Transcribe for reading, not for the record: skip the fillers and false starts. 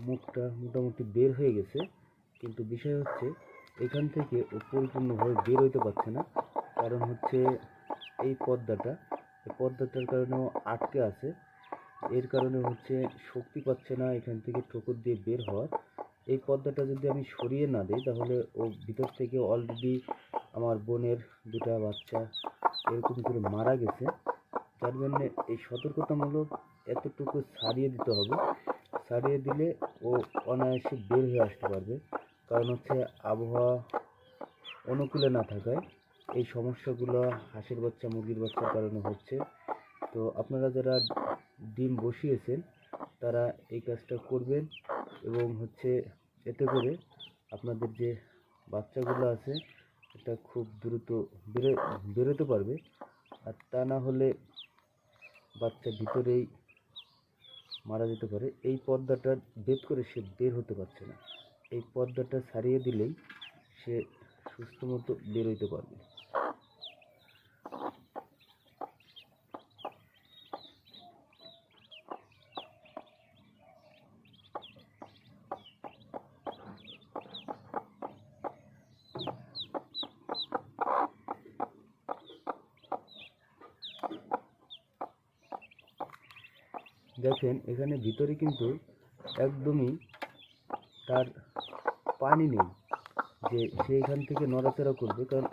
মুখটা মোটামুটি বের হয়ে গেছে, কিন্তু বিষয় হচ্ছে এখান থেকে ও পরিপূর্ণভাবে বের হইতে পারছে না। কারণ হচ্ছে এই পর্দাটার কারণেও আটকে আছে। এর কারণে হচ্ছে শক্তি পাচ্ছে না এখান থেকে ঠোকর দিয়ে বের হওয়ার। এই পর্দাটা যদি আমি সরিয়ে না দিই তাহলে ও ভিতর থেকে অলরেডি আমার বোনের দুটা বাচ্চা এরকম করে মারা গেছে। যার জন্যে এই সতর্কতামূলক এতটুকু ছাড়িয়ে দিতে হবে। ছাড়িয়ে দিলে ও অনায়াসে বের হয়ে আসতে পারবে। কারণ হচ্ছে আবহাওয়া অনুকূলে না থাকায় এই সমস্যাগুলো হাঁসের বাচ্চা মুরগির বাচ্চার কারণে হচ্ছে। তো আপনারা যারা ডিম বসিয়েছেন তারা এই কাজটা করবেন, এবং হচ্ছে এতে করে আপনাদের যে বাচ্চাগুলো আছে এটা খুব দ্রুত বেরোতে পারবে। আর তা না হলে বাচ্চা ভিতরেই মারা যেতে পারে। এই পর্দাটা ভেদ করে সে বের হতে পারছে না। এই পর্দাটা ছাড়িয়ে দিলেই সে সুস্থ মতো বের হইতে পারবে। দেখেন এখানে ভিতরে কিন্তু একদমই তার পানি নেই যে সে এখান থেকে নড়াচড়া করবে, কারণ